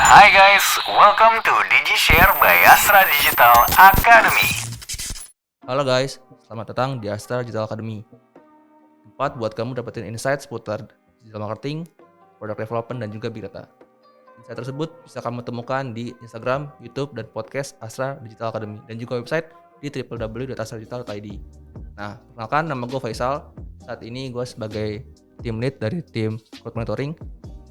Hi guys, welcome to DigiShare by Astra Digital Academy. Halo guys, selamat datang di Astra Digital Academy. Tempat buat kamu dapetin insight seputar digital marketing, product development, dan juga big data. Insight tersebut bisa kamu temukan di Instagram, YouTube, dan podcast Astra Digital Academy, dan juga website di www.astradigital.id. Nah, perkenalkan, nama gue Faisal. Saat ini gue sebagai team lead dari tim growth monitoring.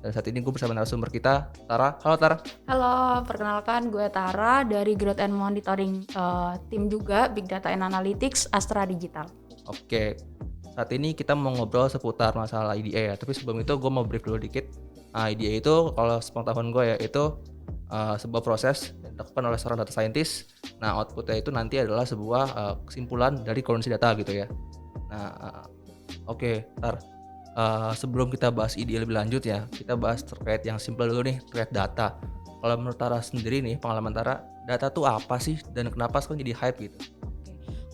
Dan saat ini gue bersama narasumber kita, Tara. Halo Tara. Halo, perkenalkan gue Tara dari Growth and Monitoring tim juga Big Data and Analytics Astra Digital. Oke, saat ini kita mau ngobrol seputar masalah IDA ya. Tapi sebelum itu gue mau brief dulu dikit. IDA itu kalau sepengetahuan gue ya itu sebuah proses yang dilakukan oleh seorang data scientist. Nah, outputnya itu nanti adalah sebuah kesimpulan dari kondisi data gitu ya. Nah, oke, Tar. Sebelum kita bahas IDA lebih lanjut ya, kita bahas terkait yang simple dulu nih, terkait data. Kalau menurut Tara sendiri nih, pengalaman Tara, data tuh apa sih dan kenapa sekarang jadi hype gitu?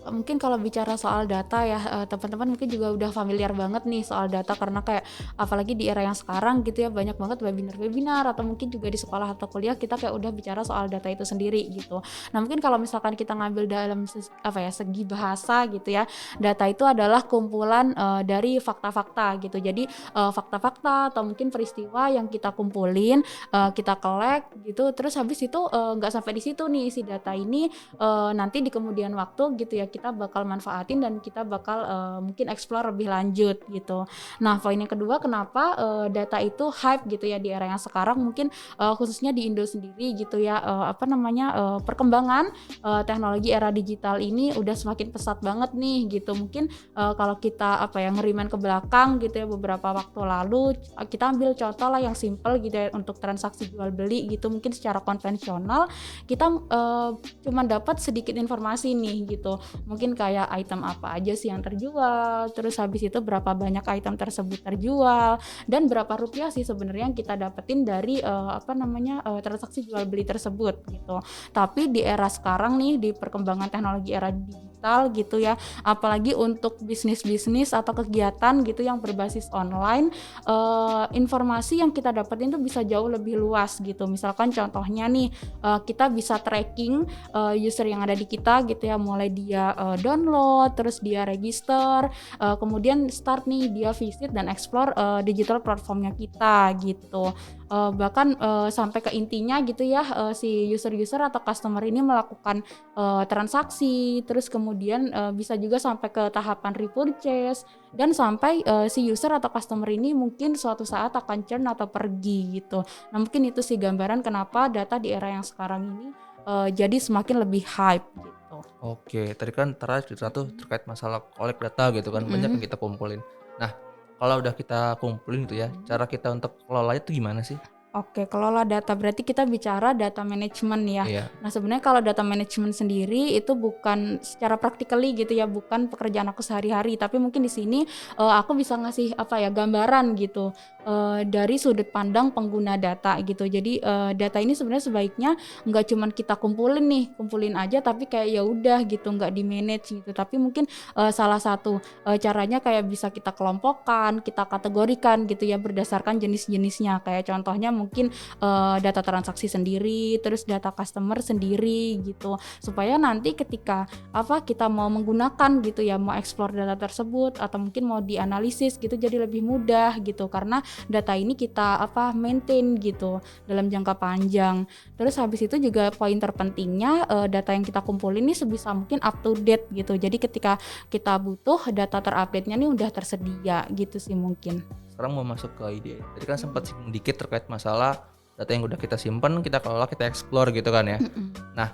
Mungkin kalau bicara soal data ya, teman-teman mungkin juga udah familiar banget nih soal data, karena kayak apalagi di era yang sekarang gitu ya, banyak banget webinar-webinar atau mungkin juga di sekolah atau kuliah kita kayak udah bicara soal data itu sendiri gitu. Nah, mungkin kalau misalkan kita ngambil dalam segi bahasa gitu ya, data itu adalah kumpulan dari fakta-fakta gitu. Jadi fakta-fakta atau mungkin peristiwa yang kita kumpulin, kita collect gitu, terus habis itu nggak sampai di situ nih, si data ini nanti di kemudian waktu gitu ya kita bakal manfaatin dan kita bakal mungkin explore lebih lanjut gitu. Nah, poin yang kedua, kenapa data itu hype gitu ya di era yang sekarang, mungkin khususnya di Indo sendiri gitu ya, perkembangan teknologi era digital ini udah semakin pesat banget nih gitu. Mungkin kalau kita ngeriman ke belakang gitu ya, beberapa waktu lalu kita ambil contoh lah yang simple gitu ya, untuk transaksi jual beli gitu, mungkin secara konvensional kita cuma dapat sedikit informasi nih gitu, mungkin kayak item apa aja sih yang terjual, terus habis itu berapa banyak item tersebut terjual, dan berapa rupiah sih sebenarnya yang kita dapetin dari transaksi jual beli tersebut gitu. Tapi di era sekarang nih, di perkembangan teknologi era digital gitu ya, apalagi untuk bisnis-bisnis atau kegiatan gitu yang berbasis online, informasi yang kita dapetin tuh bisa jauh lebih luas gitu. Misalkan contohnya nih, kita bisa tracking user yang ada di kita gitu ya, mulai dia download, terus dia register, kemudian start nih dia visit dan explore digital platformnya kita gitu. Bahkan sampai ke intinya gitu ya, si user-user atau customer ini melakukan transaksi, terus kemudian bisa juga sampai ke tahapan repurchase, dan sampai si user atau customer ini mungkin suatu saat akan churn atau pergi gitu. Nah, mungkin itu sih gambaran kenapa data di era yang sekarang ini jadi semakin lebih hype gitu. Oke, tadi kan Tara cerita tuh terkait masalah collect data gitu kan, banyak yang kita kumpulin. Nah, kalau udah kita kumpulin gitu ya, cara kita untuk kelolanya tuh gimana sih? Oke, kelola data berarti kita bicara data management ya. Iya. Nah, sebenarnya kalau data management sendiri itu bukan secara practically gitu ya, bukan pekerjaan aku sehari-hari, tapi mungkin di sini aku bisa ngasih gambaran gitu dari sudut pandang pengguna data gitu. Jadi data ini sebenarnya sebaiknya nggak cuman kita kumpulin aja, tapi kayak ya udah gitu, nggak di manage gitu. Tapi mungkin salah satu caranya kayak bisa kita kelompokkan, kita kategorikan gitu ya, berdasarkan jenis-jenisnya. Kayak contohnya mungkin data transaksi sendiri, terus data customer sendiri gitu, supaya nanti ketika kita mau menggunakan gitu ya, mau explore data tersebut atau mungkin mau dianalisis gitu, jadi lebih mudah gitu, karena data ini kita maintain gitu dalam jangka panjang. Terus habis itu juga poin terpentingnya, data yang kita kumpulin ini sebisa mungkin up to date gitu, jadi ketika kita butuh data terupdate-nya nih udah tersedia gitu sih mungkin. Sekarang mau masuk ke ide. Tadi kan sempat singgung dikit terkait masalah data yang udah kita simpen, kita kelola, kita explore gitu kan ya. Nah,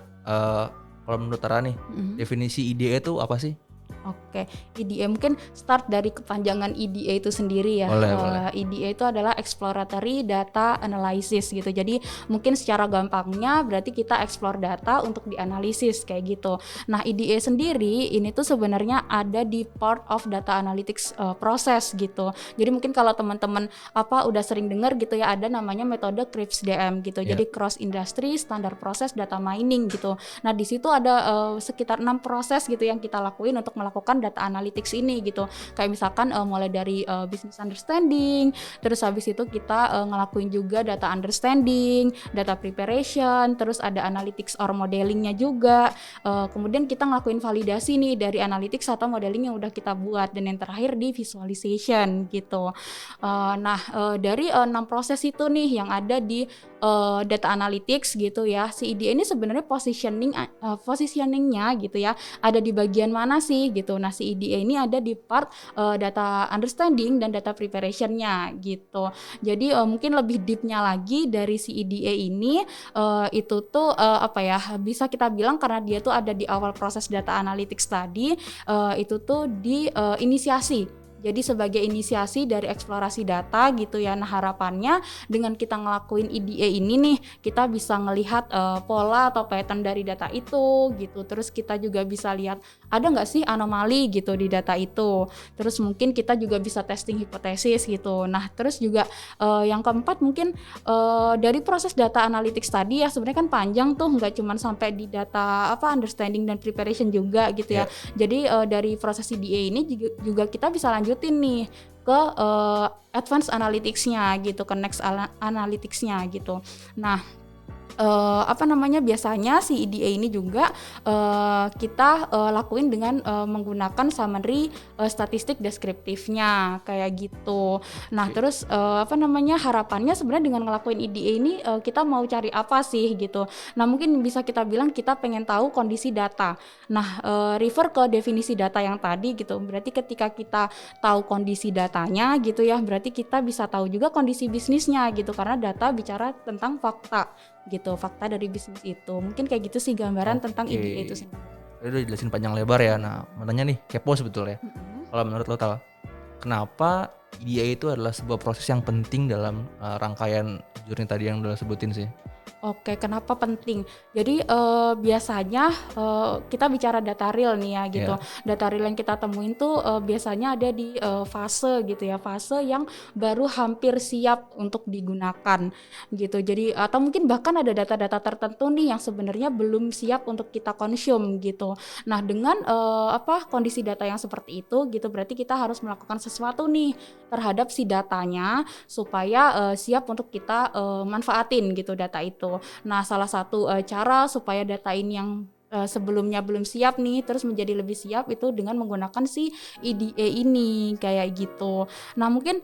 kalau menurut Tara nih, definisi IDA itu apa sih? Oke, EDA mungkin start dari kepanjangan EDA itu sendiri ya. Boleh. EDA itu adalah Exploratory Data Analysis gitu. Jadi mungkin secara gampangnya berarti kita explore data untuk dianalisis kayak gitu. Nah, EDA sendiri ini tuh sebenarnya ada di part of data analytics process gitu. Jadi mungkin kalau teman-teman udah sering dengar gitu ya, ada namanya metode CRISP-DM gitu. Yeah. Jadi Cross Industry Standard Process Data Mining gitu. Nah, di situ ada sekitar 6 proses gitu yang kita lakuin untuk melakukan melakukan data analytics ini gitu. Kayak misalkan mulai dari business understanding, terus habis itu kita ngelakuin juga data understanding, data preparation, terus ada analytics or modelingnya juga. Kemudian kita ngelakuin validasi nih dari analytics atau modeling yang udah kita buat, dan yang terakhir di visualization gitu. Dari 6 proses itu nih yang ada di data analytics gitu ya, si IDA ini sebenarnya positioningnya gitu ya, ada di bagian mana sih gitu. Nah, si IDA ini ada di part data understanding dan data preparationnya gitu. Jadi mungkin lebih deepnya lagi dari si IDA ini, itu tuh bisa kita bilang karena dia tuh ada di awal proses data analytics tadi, itu tuh di inisiasi. Jadi sebagai inisiasi dari eksplorasi data gitu ya. Nah, harapannya dengan kita ngelakuin IDA ini nih, kita bisa ngelihat pola atau pattern dari data itu gitu. Terus kita juga bisa lihat ada nggak sih anomali gitu di data itu. Terus mungkin kita juga bisa testing hipotesis gitu. Nah, terus juga yang keempat mungkin dari proses data analytics tadi ya, sebenarnya kan panjang tuh, nggak cuma sampai di data understanding dan preparation juga gitu ya. Jadi dari proses IDA ini juga kita bisa lanjutin nih ke advanced analytics-nya gitu, ke next analytics-nya gitu. Nah, biasanya si IDA ini juga kita lakuin dengan menggunakan summary statistik deskriptifnya kayak gitu. Nah, terus harapannya sebenarnya dengan ngelakuin IDA ini kita mau cari apa sih gitu. Nah, mungkin bisa kita bilang kita pengen tahu kondisi data. Nah, refer ke definisi data yang tadi gitu. Berarti ketika kita tahu kondisi datanya gitu ya, berarti kita bisa tahu juga kondisi bisnisnya gitu, karena data bicara tentang fakta gitu, fakta dari bisnis itu. Mungkin kayak gitu sih gambaran tentang IDA itu sendiri. Udah jelasin panjang lebar ya. Nah, menanya nih, kepo sebetulnya. Kalau menurut lo, Tal, kenapa IDA itu adalah sebuah proses yang penting dalam rangkaian journey tadi yang udah sebutin sih? Oke, kenapa penting? Jadi biasanya kita bicara data real nih ya gitu. Data real yang kita temuin tuh biasanya ada di fase gitu ya, fase yang baru hampir siap untuk digunakan gitu. Jadi atau mungkin bahkan ada data-data tertentu nih yang sebenarnya belum siap untuk kita consume gitu. Nah, dengan kondisi data yang seperti itu gitu, berarti kita harus melakukan sesuatu nih terhadap si datanya supaya siap untuk kita manfaatin gitu data itu. Nah, salah satu cara supaya data ini yang sebelumnya belum siap nih terus menjadi lebih siap itu dengan menggunakan si IDA ini kayak gitu. Nah, mungkin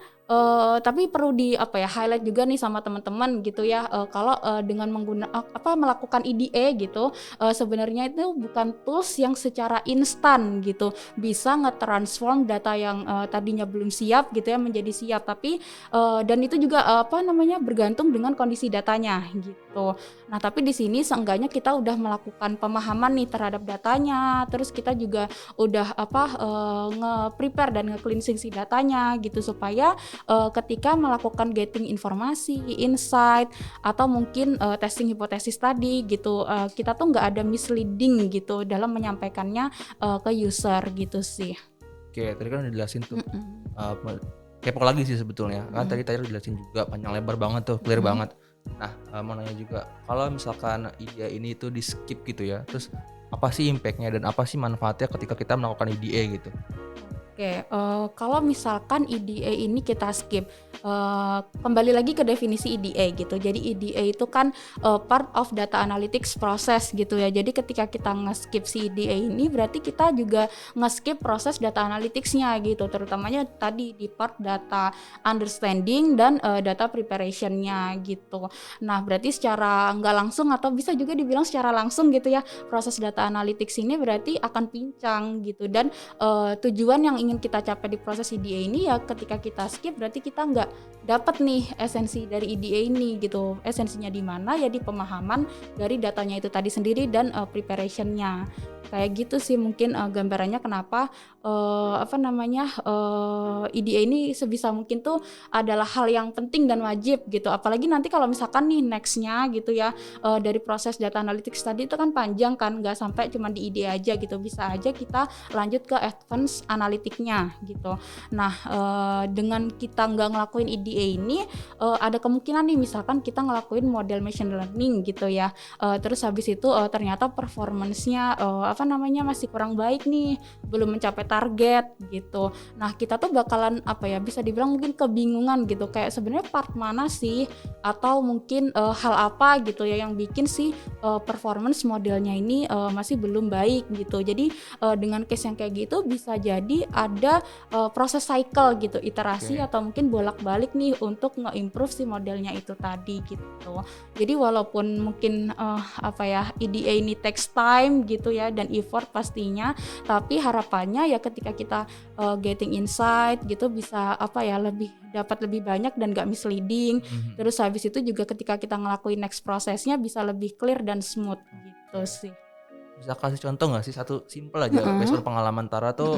tapi perlu di highlight juga nih sama teman-teman gitu ya, kalau dengan melakukan IDA gitu, sebenarnya itu bukan tools yang secara instan gitu bisa nge-transform data yang tadinya belum siap gitu ya menjadi siap, tapi dan itu juga bergantung dengan kondisi datanya gitu. Nah, tapi di sini seenggaknya kita udah melakukan pemahaman nih terhadap datanya, terus kita juga udah nge-prepare dan nge-cleansing si datanya gitu, supaya ketika melakukan getting informasi, insight, atau mungkin testing hipotesis tadi gitu, kita tuh nggak ada misleading gitu dalam menyampaikannya ke user gitu sih. Oke, tadi kan udah jelasin tuh. Kepo lagi sih sebetulnya. Kan tadi udah jelasin juga panjang lebar banget tuh, clear banget. Nah, mau nanya juga, kalau misalkan IDA ini tuh di skip gitu ya, terus apa sih impactnya dan apa sih manfaatnya ketika kita melakukan IDA gitu? Oke, kalau misalkan IDA ini kita skip, kembali lagi ke definisi IDA gitu. Jadi IDA itu kan part of data analytics process gitu ya. Jadi ketika kita nge-skip si IDA ini berarti kita juga nge-skip proses data analytics-nya gitu, terutamanya tadi di part data understanding dan data preparation-nya gitu. Nah, berarti secara nggak langsung atau bisa juga dibilang secara langsung gitu ya, proses data analytics ini berarti akan pincang gitu, dan tujuan yang ingin kita capai di proses IDA ini ya ketika kita skip berarti kita nggak dapat nih esensi dari IDA ini gitu. Esensinya di mana ya, di pemahaman dari datanya itu tadi sendiri dan preparationnya. Kayak gitu sih mungkin gambarannya kenapa IDA ini sebisa mungkin tuh adalah hal yang penting dan wajib gitu. Apalagi nanti kalau misalkan nih nextnya gitu ya, dari proses data analytics tadi itu kan panjang kan, nggak sampai cuma di IDA aja gitu, bisa aja kita lanjut ke advance analytic-nya gitu. Nah, dengan kita nggak ngelakuin IDA ini, ada kemungkinan nih misalkan kita ngelakuin model machine learning gitu ya, terus habis itu ternyata performance-nya masih kurang baik nih, belum mencapai target gitu. Nah kita tuh bakalan bisa dibilang mungkin kebingungan gitu, kayak sebenarnya part mana sih atau mungkin hal apa gitu ya yang bikin si performance modelnya ini masih belum baik gitu. Jadi dengan case yang kayak gitu bisa jadi ada proses cycle gitu, iterasi atau mungkin bolak-balik nih untuk nge-improve si modelnya itu tadi gitu. Jadi walaupun mungkin EDA ini takes time gitu ya dan effort pastinya, tapi harapannya ya ketika kita getting insight gitu bisa dapat lebih banyak dan gak misleading. Terus habis itu juga ketika kita ngelakuin next prosesnya bisa lebih clear dan smooth gitu sih. Bisa kasih contoh nggak sih satu simple aja based on pengalaman Tara tuh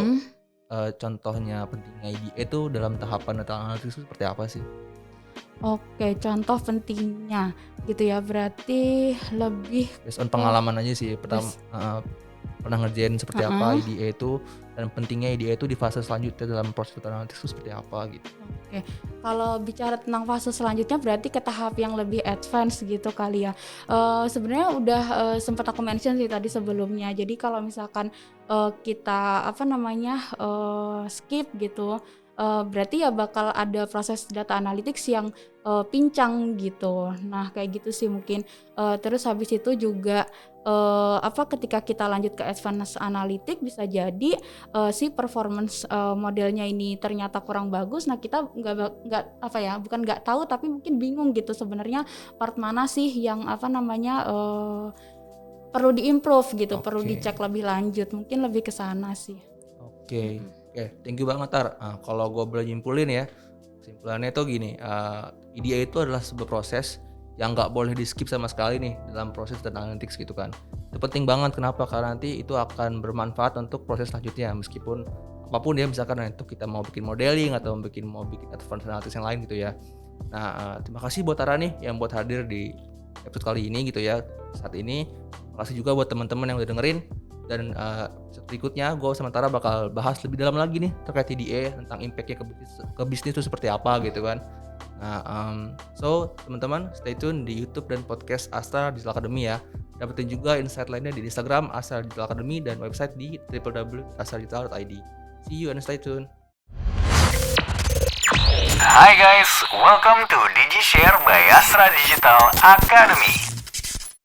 contohnya pentingnya IDE itu dalam tahapan data analisis itu seperti apa sih? Oke, contoh pentingnya gitu ya, berarti lebih Based on pengalaman aja sih pernah ngerjain seperti apa IDE itu dan pentingnya IDE itu di fase selanjutnya dalam proses data analisis itu seperti apa gitu. Oke, kalau bicara tentang fase selanjutnya berarti ke tahap yang lebih advance gitu kali ya. Sebenarnya udah sempat aku mention sih tadi sebelumnya. Jadi kalau misalkan kita skip gitu, berarti ya bakal ada proses data analytics yang pincang gitu. Nah kayak gitu sih mungkin. Terus habis itu juga ketika kita lanjut ke advanced analytics bisa jadi si performance modelnya ini ternyata kurang bagus. Nah kita bukan nggak tahu tapi mungkin bingung gitu sebenarnya part mana sih yang perlu diimprove gitu, perlu dicek lebih lanjut, mungkin lebih ke sana sih. Oke, thank you banget Tar. Kalau gue boleh nyimpulin ya, kesimpulannya tuh gini, IDA itu adalah sebuah proses yang nggak boleh di skip sama sekali nih dalam proses data analytics gitu kan. Itu penting banget, kenapa? Karena nanti itu akan bermanfaat untuk proses selanjutnya meskipun apapun ya, misalkan itu kita mau bikin modeling atau mau bikin advanced analytics yang lain gitu ya. Nah, terima kasih buat Tara nih yang buat hadir di episode kali ini gitu ya saat ini. Makasih juga buat teman-teman yang udah dengerin. Dan berikutnya gue sementara bakal bahas lebih dalam lagi nih terkait IDA tentang impactnya ke bisnis itu seperti apa gitu kan. Nah, so teman-teman stay tune di YouTube dan podcast Astra Digital Academy ya. Dapetin juga insight lainnya di Instagram Astra Digital Academy dan website di www.astradigital.id. See you and stay tune. Hi guys, welcome to DigiShare by Astra Digital Academy.